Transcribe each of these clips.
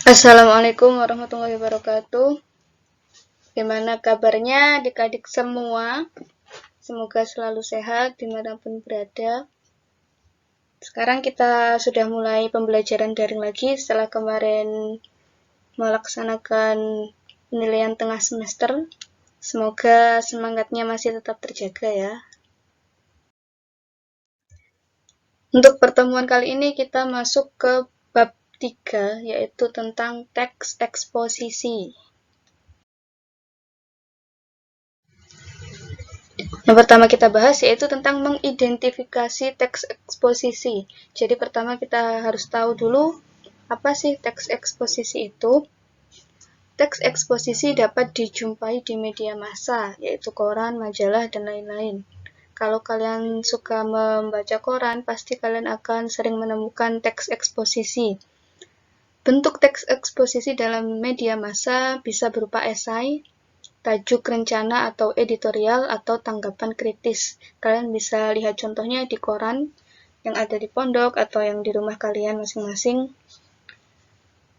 Assalamualaikum warahmatullahi wabarakatuh. Gimana kabarnya adik-adik semua? Semoga selalu sehat dimanapun berada. Sekarang kita sudah mulai pembelajaran daring lagi setelah kemarin melaksanakan penilaian tengah semester. Semoga semangatnya masih tetap terjaga ya. Untuk pertemuan kali ini kita masuk ke bab 3, yaitu tentang teks eksposisi. Yang pertama kita bahas yaitu tentang mengidentifikasi teks eksposisi. Jadi pertama kita harus tahu dulu apa sih teks eksposisi itu. Teks eksposisi dapat dijumpai di media massa, yaitu koran, majalah, dan lain-lain. Kalau kalian suka membaca koran, pasti kalian akan sering menemukan teks eksposisi. Bentuk teks eksposisi dalam media massa bisa berupa esai, tajuk rencana atau editorial, atau tanggapan kritis. Kalian bisa lihat contohnya di koran yang ada di pondok atau yang di rumah kalian masing-masing.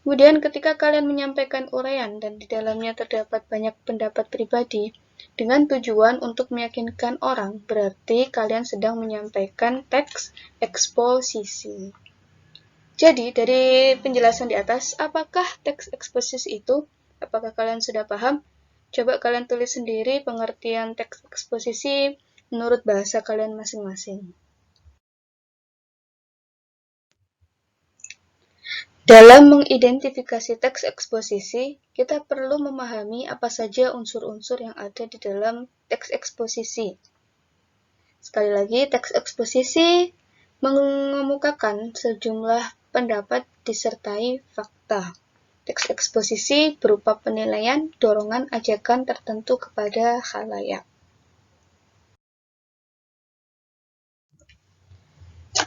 Kemudian ketika kalian menyampaikan uraian dan di dalamnya terdapat banyak pendapat pribadi, dengan tujuan untuk meyakinkan orang, berarti kalian sedang menyampaikan teks eksposisi. Jadi, dari penjelasan di atas, apakah teks eksposisi itu? Apakah kalian sudah paham? Coba kalian tulis sendiri pengertian teks eksposisi menurut bahasa kalian masing-masing. Dalam mengidentifikasi teks eksposisi, kita perlu memahami apa saja unsur-unsur yang ada di dalam teks eksposisi. Sekali lagi, teks eksposisi mengemukakan sejumlah pendapat disertai fakta. Teks eksposisi berupa penilaian, dorongan, ajakan tertentu kepada khalayak.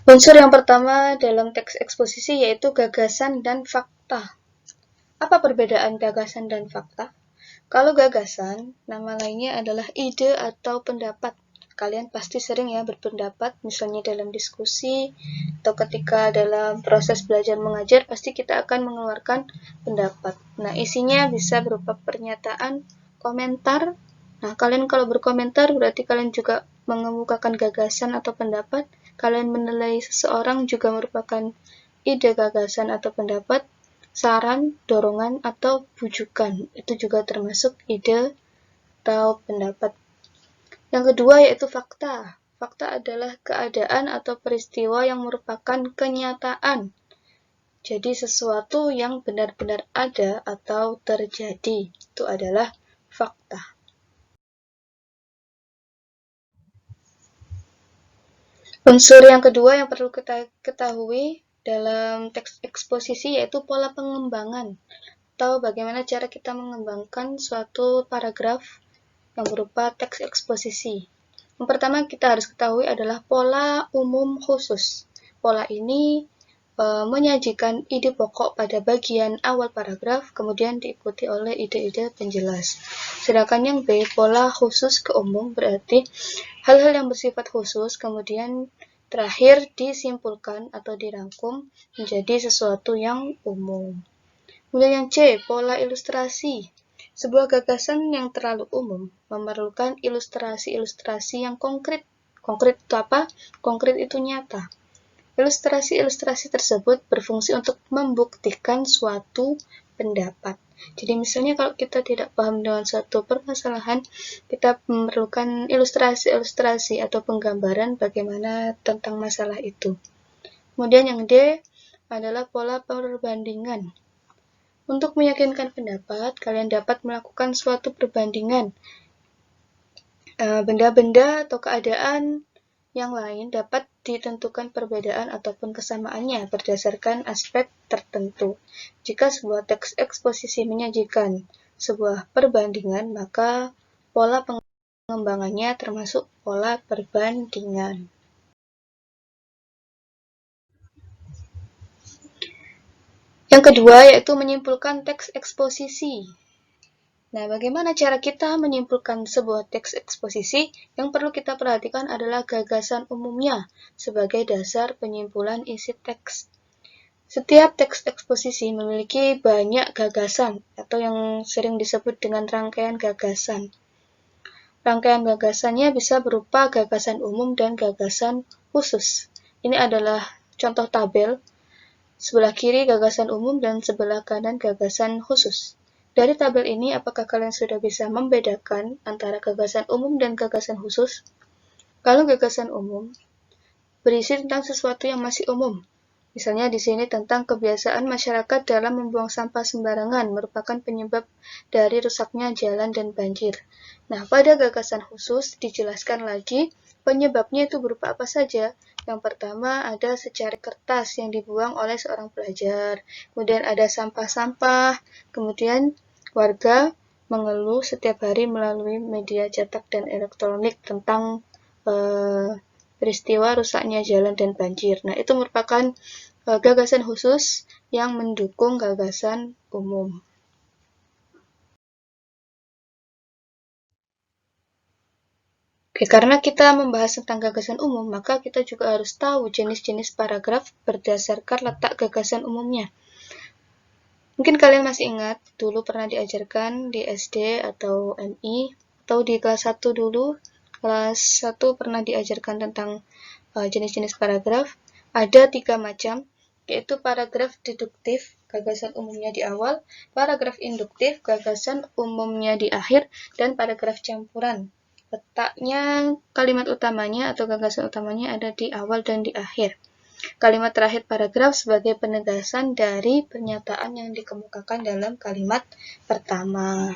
Unsur yang pertama dalam teks eksposisi yaitu gagasan dan fakta. Apa perbedaan gagasan dan fakta? Kalau gagasan, nama lainnya adalah ide atau pendapat. Kalian pasti sering ya berpendapat, misalnya dalam diskusi, atau ketika dalam proses belajar mengajar, pasti kita akan mengeluarkan pendapat. Nah, isinya bisa berupa pernyataan, komentar. Nah, kalian kalau berkomentar berarti kalian juga mengemukakan gagasan atau pendapat. Kalian menilai seseorang juga merupakan ide, gagasan, atau pendapat. Saran, dorongan, atau bujukan. Itu juga termasuk ide atau pendapat. Yang kedua yaitu fakta. Fakta adalah keadaan atau peristiwa yang merupakan kenyataan. Jadi sesuatu yang benar-benar ada atau terjadi. Itu adalah fakta. Unsur yang kedua yang perlu kita ketahui dalam teks eksposisi yaitu pola pengembangan atau bagaimana cara kita mengembangkan suatu paragraf yang berupa teks eksposisi. Yang pertama kita harus ketahui adalah pola umum khusus. Pola ini menyajikan ide pokok pada bagian awal paragraf, kemudian diikuti oleh ide-ide penjelas. Sedangkan yang B, pola khusus ke umum, berarti hal-hal yang bersifat khusus kemudian terakhir disimpulkan atau dirangkum menjadi sesuatu yang umum. Kemudian yang C, pola ilustrasi. Sebuah gagasan yang terlalu umum memerlukan ilustrasi-ilustrasi yang konkret. Konkret itu apa? Konkret itu nyata. Ilustrasi-ilustrasi tersebut berfungsi untuk membuktikan suatu pendapat. Jadi misalnya kalau kita tidak paham dengan suatu permasalahan, kita memerlukan ilustrasi-ilustrasi atau penggambaran bagaimana tentang masalah itu. Kemudian yang D adalah pola perbandingan. Untuk meyakinkan pendapat, kalian dapat melakukan suatu perbandingan. Benda-benda atau keadaan yang lain dapat ditentukan perbedaan ataupun kesamaannya berdasarkan aspek tertentu. Jika sebuah teks eksposisi menyajikan sebuah perbandingan, maka pola pengembangannya termasuk pola perbandingan. Yang kedua yaitu menyimpulkan teks eksposisi. Nah, bagaimana cara kita menyimpulkan sebuah teks eksposisi? Yang perlu kita perhatikan adalah gagasan umumnya sebagai dasar penyimpulan isi teks. Setiap teks eksposisi memiliki banyak gagasan atau yang sering disebut dengan rangkaian gagasan. Rangkaian gagasannya bisa berupa gagasan umum dan gagasan khusus. Ini adalah contoh tabel. Sebelah kiri gagasan umum dan sebelah kanan gagasan khusus. Dari tabel ini, apakah kalian sudah bisa membedakan antara gagasan umum dan gagasan khusus? Kalau gagasan umum berisi tentang sesuatu yang masih umum. Misalnya di sini tentang kebiasaan masyarakat dalam membuang sampah sembarangan merupakan penyebab dari rusaknya jalan dan banjir. Nah, pada gagasan khusus dijelaskan lagi penyebabnya itu berupa apa saja. Yang pertama ada secari kertas yang dibuang oleh seorang pelajar. Kemudian ada sampah-sampah. Kemudian warga mengeluh setiap hari melalui media cetak dan elektronik tentang peristiwa rusaknya jalan dan banjir. Nah, itu merupakan gagasan khusus yang mendukung gagasan umum. Oke, karena kita membahas tentang gagasan umum, maka kita juga harus tahu jenis-jenis paragraf berdasarkan letak gagasan umumnya. Mungkin kalian masih ingat, dulu pernah diajarkan di SD atau MI, atau di kelas 1 dulu, kelas 1 pernah diajarkan tentang jenis-jenis paragraf. Ada 3 macam, yaitu paragraf deduktif, gagasan umumnya di awal, paragraf induktif, gagasan umumnya di akhir, dan paragraf campuran. Letaknya kalimat utamanya atau gagasan utamanya ada di awal dan di akhir. Kalimat terakhir paragraf sebagai penegasan dari pernyataan yang dikemukakan dalam kalimat pertama.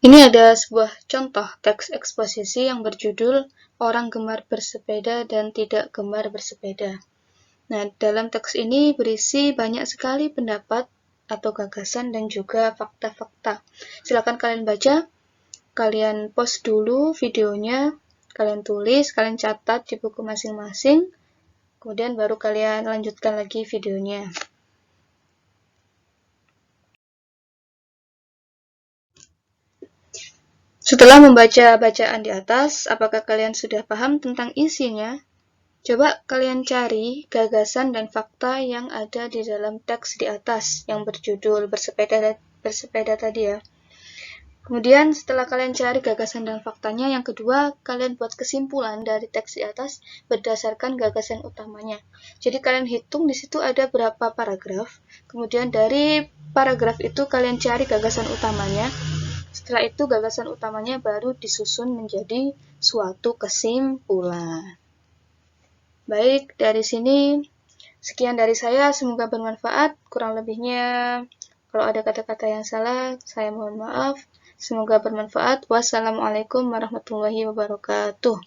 Ini ada sebuah contoh teks eksposisi yang berjudul Orang Gemar Bersepeda dan Tidak Gemar Bersepeda. Nah, dalam teks ini berisi banyak sekali pendapat atau gagasan dan juga fakta-fakta. Silakan kalian baca, kalian pause dulu videonya, kalian tulis, kalian catat di buku masing-masing, kemudian baru kalian lanjutkan lagi videonya. Setelah membaca bacaan di atas, apakah kalian sudah paham tentang isinya? Coba kalian cari gagasan dan fakta yang ada di dalam teks di atas yang berjudul bersepeda tadi ya. Kemudian setelah kalian cari gagasan dan faktanya, yang kedua kalian buat kesimpulan dari teks di atas berdasarkan gagasan utamanya. Jadi kalian hitung di situ ada berapa paragraf. Kemudian dari paragraf itu kalian cari gagasan utamanya. Setelah itu gagasan utamanya baru disusun menjadi suatu kesimpulan. Baik, dari sini sekian dari saya, semoga bermanfaat. Kurang lebihnya kalau ada kata-kata yang salah, saya mohon maaf. Semoga bermanfaat. Wassalamualaikum warahmatullahi wabarakatuh.